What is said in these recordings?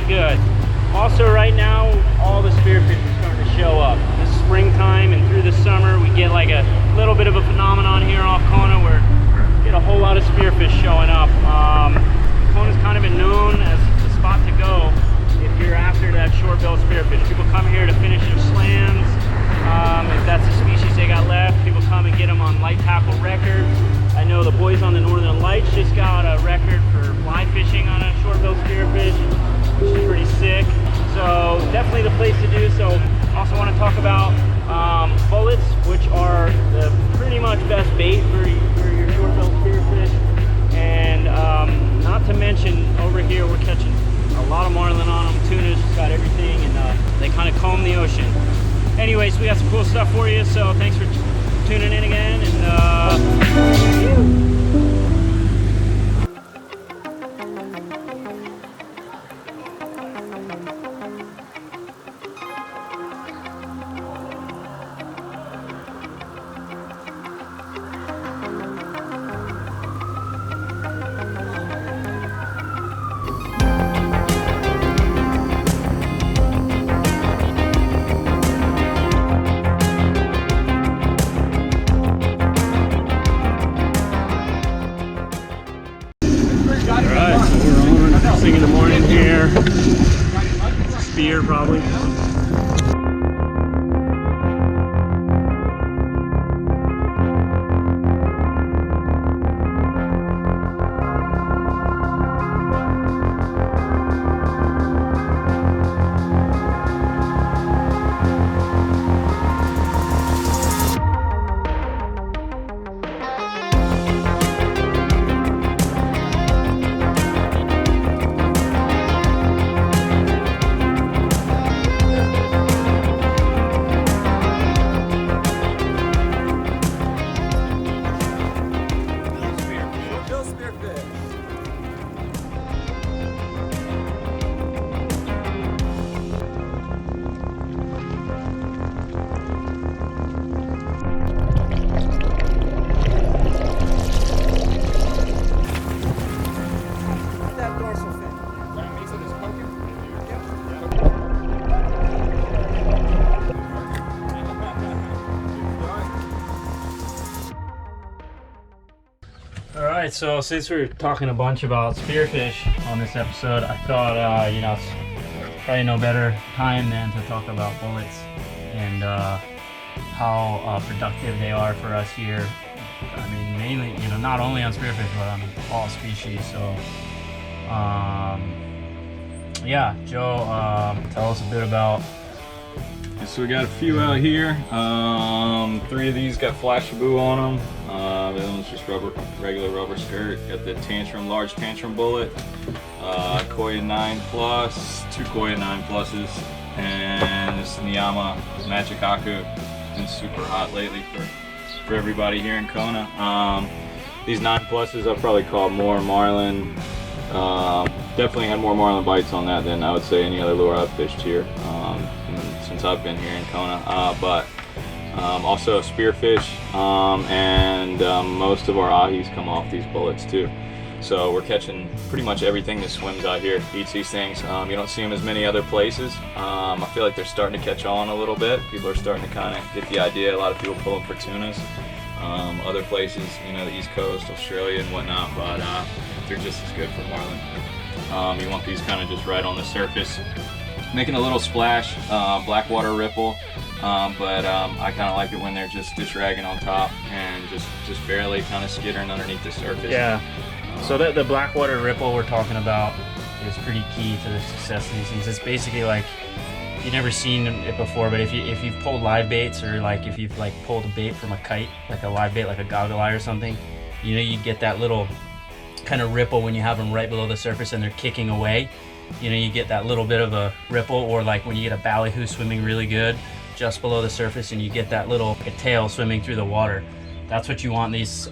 good. Also right now, all the spearfish are starting to show up. This springtime and through the summer, we get like a little bit of a phenomenon here off Kona where we get a whole lot of spearfish showing up. Kona's kind of been known as the spot to go if you're after that short-billed spearfish. People come here to finish their slams. If that's the species they got left, people come and get them on light tackle records. I know the boys on the Northern Lights just got a record for fly fishing on a short-billed spearfish, which is pretty sick. So definitely the place to do. So also want to talk about bullets, which are the pretty much best bait for your short-billed spearfish. And not to mention over here we're catching a lot of marlin on them. Tuna's got everything, and they kind of comb the ocean. Anyways, we got some cool stuff for you, so thanks for tuning in again, and in the morning here. Spear probably. Alright, so since we're talking a bunch about spearfish on this episode, I thought, you know, it's probably no better time than to talk about bullets and how productive they are for us here. I mean, mainly, you know, not only on spearfish, but on all species. So, yeah, Joe, tell us a bit about. So we got a few out here. 3 of these got Flashaboo on them. The other one's just regular rubber skirt. Got the large tantrum bullet. Koya 9+, 2 Koya 9+s, and this Niyama Magic Aku. Been super hot lately for everybody here in Kona. These 9+s I've probably caught more marlin. Definitely had more marlin bites on that than I would say any other lure I've fished here since I've been here in Kona. But also spearfish, and most of our ahis come off these bullets too. So we're catching pretty much everything that swims out here, eats these things. You don't see them as many other places. I feel like they're starting to catch on a little bit. People are starting to kind of get the idea. A lot of people pull them for tunas. Other places, you know, the East Coast, Australia and whatnot, but they're just as good for marlin. You want these kind of just right on the surface, making a little splash, black water ripple, but I kind of like it when they're just dish ragging on top and just barely kind of skittering underneath the surface. Yeah. So the black water ripple we're talking about is pretty key to the success of these things. It's basically like, you've never seen it before, but if you've pulled live baits, or like if you've like pulled a bait from a kite, like a live bait, like a goggle eye or something, you know, you get that little kind of ripple when you have them right below the surface and they're kicking away. You know, you get that little bit of a ripple, or like when you get a ballyhoo swimming really good just below the surface and you get that little like a tail swimming through the water. That's what you want these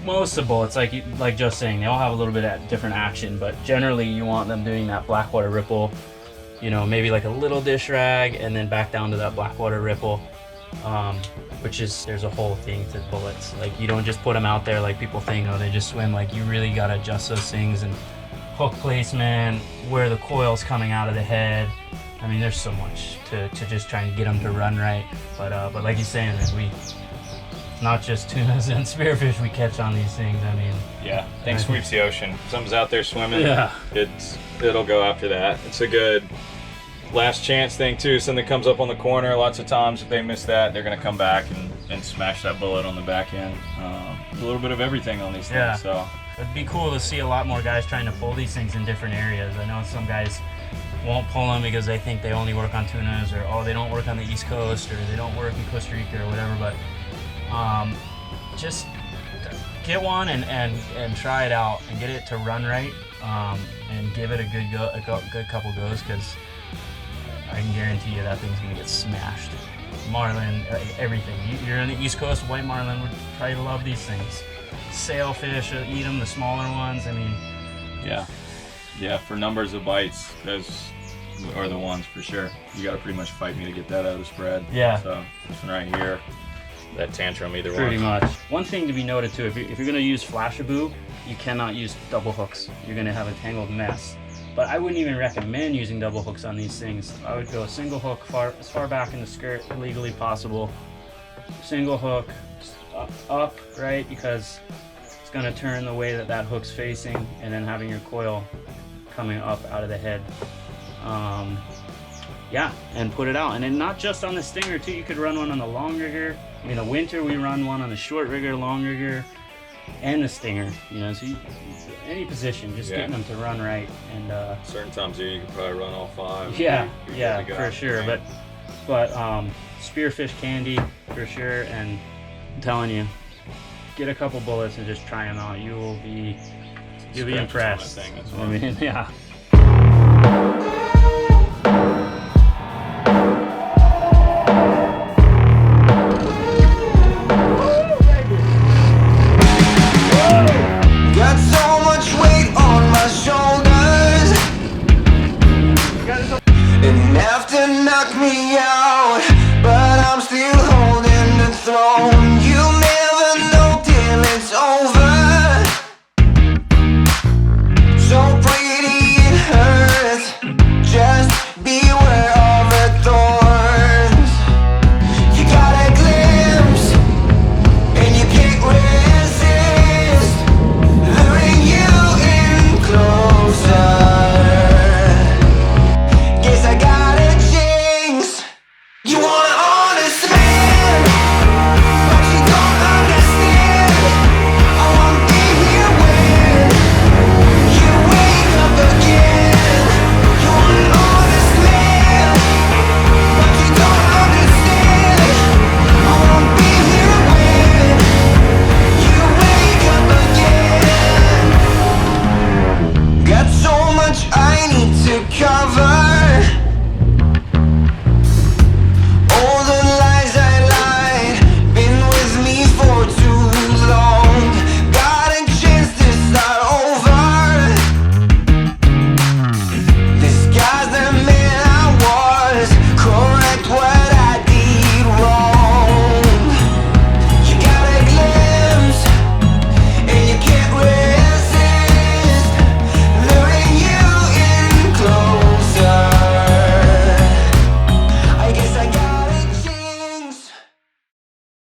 most of the bullets, like just saying, they all have a little bit of different action, but generally you want them doing that black water ripple, you know, maybe like a little dish rag and then back down to that black water ripple, which is, there's a whole thing to bullets. Like, you don't just put them out there like people think, oh, they just swim. Like, you really got to adjust those things and hook placement, where the coil's coming out of the head. I mean, there's so much to just trying to get them to run right. But like you're saying, it's not just tunas and spearfish we catch on these things. I mean, yeah, thing sweeps the ocean. If something's out there swimming, yeah, it'll go after that. It's a good last chance thing too. Something comes up on the corner. Lots of times, if they miss that, they're gonna come back and smash that bullet on the back end. A little bit of everything on these things. Yeah. So it'd be cool to see a lot more guys trying to pull these things in different areas. I know some guys won't pull them because they think they only work on tunas, or oh, they don't work on the East Coast, or they don't work in Costa Rica or whatever. But just get one and try it out and get it to run right, and give it a good couple goes, because I can guarantee you that thing's gonna get smashed. Marlin, everything. You're on the East Coast, white marlin would probably love these things. Sailfish, eat them, the smaller ones. I mean, yeah, for numbers of bites, those are the ones for sure. You got to pretty much fight me to get that out of the spread. Yeah. So this one right here, that tantrum, either pretty one. much. One thing to be noted too, if you're gonna use flashaboo, you cannot use double hooks. You're gonna have a tangled mess. But I wouldn't even recommend using double hooks on these things. I would go single hook as far back in the skirt legally possible. Single hook up, right? Because it's gonna turn the way that hook's facing, and then having your coil coming up out of the head. Yeah, and put it out. And then not just on the stinger too, you could run one on the long rigger. I mean, the winter we run one on the short rigger, long rigger, and the stinger. You know, so any position, just getting them to run right. And certain times here you can probably run all 5. Yeah, You're yeah, good to go. for sure. But spearfish candy for sure. And I'm telling you, get a couple bullets and just try them out. You'll be impressed. Thing, that's I mean, yeah.